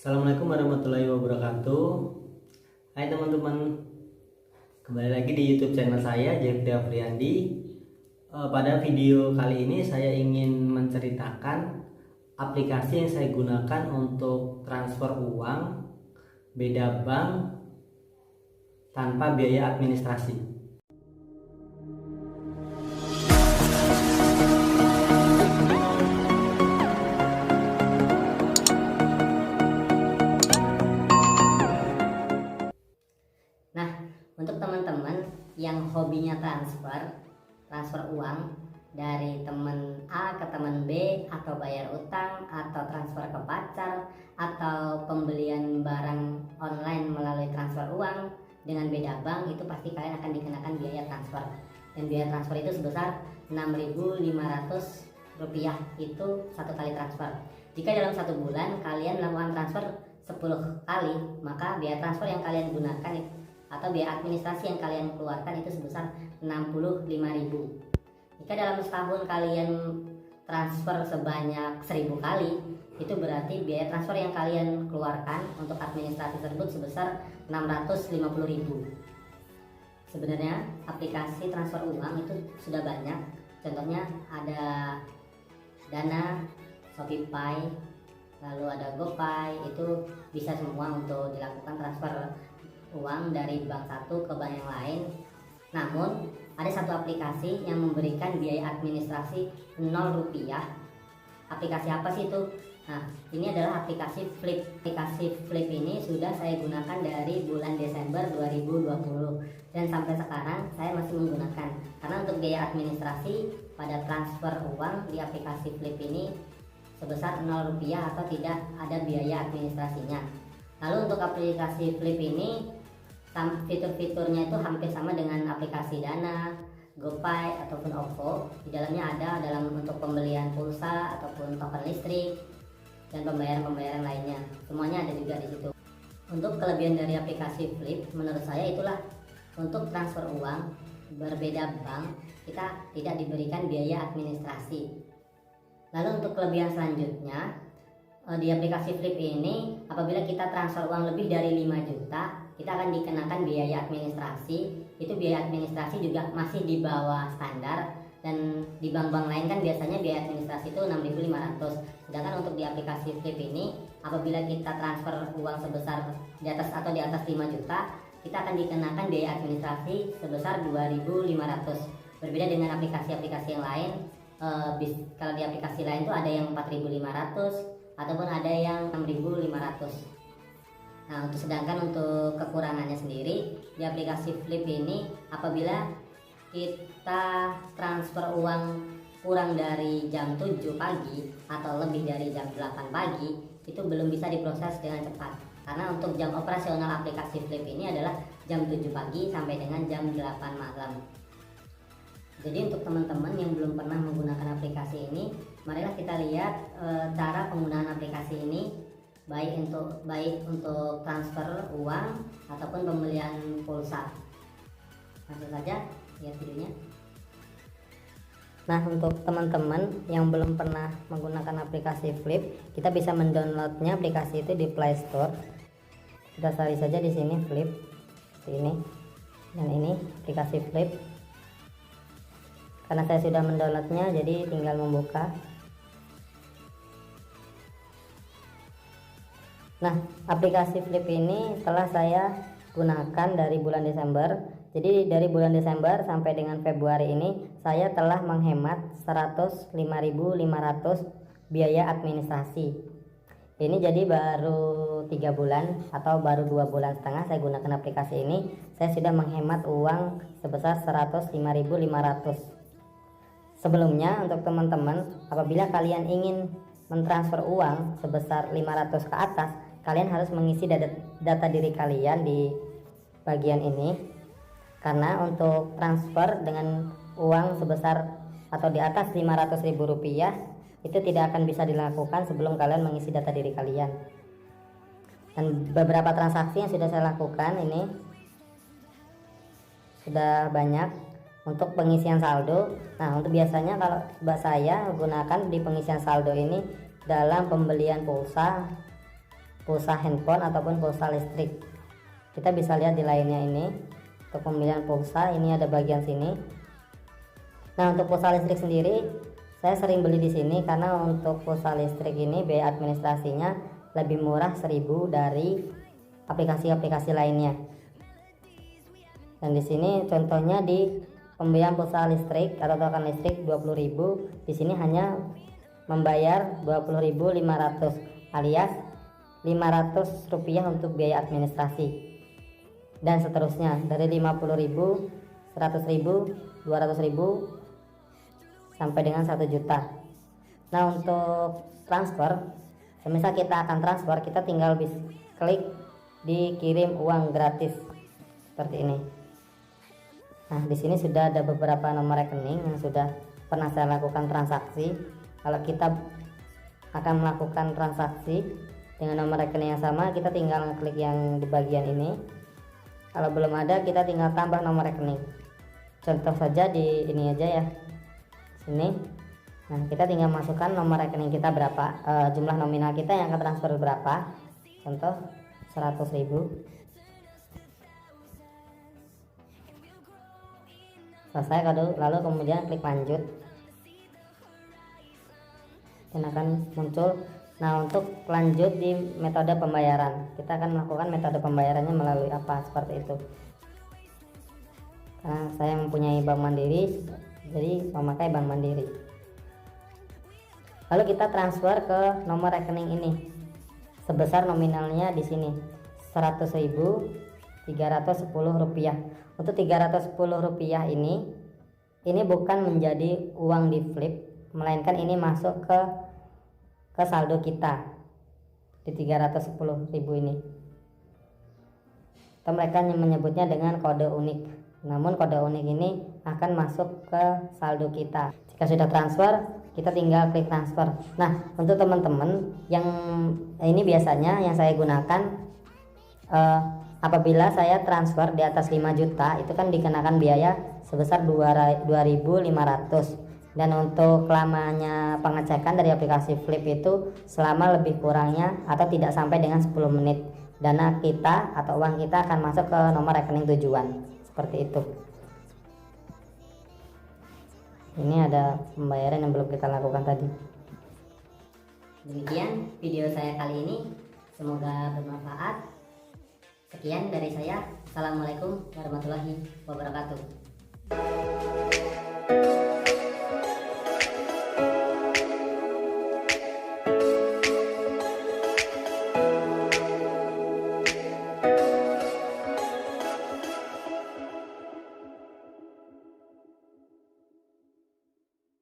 Assalamualaikum warahmatullahi wabarakatuh. Hai teman-teman, kembali lagi di YouTube channel saya Jeffrey Afriandi. Pada video kali ini saya ingin menceritakan aplikasi yang saya gunakan untuk transfer uang beda bank tanpa biaya administrasi. Untuk teman-teman yang hobinya transfer uang dari teman A ke teman B, atau bayar utang, atau transfer ke pacar, atau pembelian barang online melalui transfer uang dengan beda bank, itu pasti kalian akan dikenakan biaya transfer. Dan biaya transfer itu sebesar Rp6.500 itu satu kali transfer. Jika dalam satu bulan kalian melakukan transfer 10 kali, maka biaya transfer yang kalian gunakan atau biaya administrasi yang kalian keluarkan itu sebesar 65.000. Jika dalam setahun kalian transfer sebanyak 1.000 kali, itu berarti biaya transfer yang kalian keluarkan untuk administrasi tersebut sebesar 650.000. Sebenarnya aplikasi transfer uang itu sudah banyak. Contohnya ada Dana, Shopee, lalu ada GoPay. Itu bisa semua untuk dilakukan transfer uang dari bank satu ke bank yang lain. Namun ada satu aplikasi yang memberikan biaya administrasi Rp0. Aplikasi apa sih itu? Nah, ini adalah aplikasi Flip. Aplikasi Flip ini sudah saya gunakan dari bulan Desember 2020 dan sampai sekarang saya masih menggunakan, karena untuk biaya administrasi pada transfer uang di aplikasi Flip ini sebesar Rp0 atau tidak ada biaya administrasinya. Lalu untuk aplikasi Flip ini fitur-fiturnya itu hampir sama dengan aplikasi Dana, GoPay ataupun OVO. Di dalamnya ada untuk pembelian pulsa ataupun token listrik dan pembayaran lainnya. Semuanya ada juga di situ. Untuk kelebihan dari aplikasi Flip, menurut saya itulah untuk transfer uang berbeda bank kita tidak diberikan biaya administrasi. Lalu untuk kelebihan selanjutnya, di aplikasi Flip ini apabila kita transfer uang lebih dari 5 juta, kita akan dikenakan biaya administrasi. Itu biaya administrasi juga masih di bawah standar, dan di bank-bank lain kan biasanya biaya administrasi itu 6.500. Sedangkan untuk di aplikasi Flip ini apabila kita transfer uang sebesar di atas 5 juta, kita akan dikenakan biaya administrasi sebesar 2.500. Berbeda dengan aplikasi-aplikasi yang lain. Kalau di aplikasi lain tuh ada yang 4.500 ataupun ada yang 6.500. Nah, sedangkan untuk kekurangannya sendiri di aplikasi Flip ini, apabila kita transfer uang kurang dari jam 7 pagi atau lebih dari jam 8 pagi, itu belum bisa diproses dengan cepat. Karena untuk jam operasional aplikasi Flip ini adalah jam 7 pagi sampai dengan jam 8 malam. Jadi untuk teman-teman yang belum pernah menggunakan aplikasi ini, marilah kita lihat cara penggunaan aplikasi ini, baik untuk transfer uang ataupun pembelian pulsa. Langsung saja lihat videonya. Nah, untuk teman-teman yang belum pernah menggunakan aplikasi Flip, kita bisa mendownloadnya aplikasi itu di Play Store. Kita cari saja di sini Flip, seperti ini, dan ini aplikasi Flip. Karena saya sudah mendownloadnya, jadi tinggal membuka. Nah, aplikasi Flip ini telah saya gunakan dari bulan Desember. Jadi dari bulan Desember sampai dengan Februari ini saya telah menghemat 105.500 biaya administrasi. Ini jadi baru 3 bulan atau baru 2 bulan setengah saya gunakan aplikasi ini, saya sudah menghemat uang sebesar 105.500. Sebelumnya untuk teman-teman, apabila kalian ingin mentransfer uang sebesar 500 ke atas, kalian harus mengisi data diri kalian di bagian ini. Karena untuk transfer dengan uang sebesar atau di atas Rp500.000 itu tidak akan bisa dilakukan sebelum kalian mengisi data diri kalian. Dan beberapa transaksi yang sudah saya lakukan ini sudah banyak. Untuk pengisian saldo, nah untuk biasanya kalau saya gunakan di pengisian saldo ini dalam pembelian pulsa pulsa handphone ataupun pulsa listrik. Kita bisa lihat di lainnya ini. Untuk pembelian pulsa ini ada bagian sini. Nah, untuk pulsa listrik sendiri saya sering beli di sini karena untuk pulsa listrik ini biaya administrasinya lebih murah 1000 dari aplikasi-aplikasi lainnya. Dan di sini contohnya di pembelian pulsa listrik atau token listrik 20.000, di sini hanya membayar 20.500 alias 500 rupiah untuk biaya administrasi. Dan seterusnya dari 50.000, 100.000, 200.000 sampai dengan 1 juta. Nah, untuk transfer, semisal kita akan transfer, kita tinggal klik dikirim uang gratis seperti ini. Nah, di sini sudah ada beberapa nomor rekening yang sudah pernah saya lakukan transaksi. Kalau kita akan melakukan transaksi dengan nomor rekening yang sama, kita tinggal klik yang di bagian ini. Kalau belum ada, kita tinggal tambah nomor rekening. Contoh saja di ini aja ya, sini. Nah, kita tinggal masukkan nomor rekening kita berapa, jumlah nominal kita yang akan transfer berapa. Contoh 100.000. Selesai, lalu kemudian klik lanjut dan akan muncul. Nah, untuk lanjut di metode pembayaran, kita akan melakukan metode pembayarannya melalui apa, seperti itu. Karena saya mempunyai Bank Mandiri, jadi memakai Bank Mandiri. Lalu kita transfer ke nomor rekening ini sebesar nominalnya di sini 100.310 rupiah. Untuk 310 rupiah ini bukan menjadi uang di flip, melainkan ini masuk ke saldo kita di 310.000 ini. Atau mereka menyebutnya dengan kode unik. Namun kode unik ini akan masuk ke saldo kita. Jika sudah transfer, kita tinggal klik transfer. Nah, untuk teman-teman yang ini biasanya yang saya gunakan, apabila saya transfer di atas 5 juta, itu kan dikenakan biaya sebesar 2.500. Dan untuk lamanya pengecekan dari aplikasi Flip itu selama lebih kurangnya atau tidak sampai dengan 10 menit. Dana kita atau uang kita akan masuk ke nomor rekening tujuan. Seperti itu. Ini ada pembayaran yang belum kita lakukan tadi. Demikian video saya kali ini, semoga bermanfaat. Sekian dari saya. Assalamualaikum warahmatullahi wabarakatuh.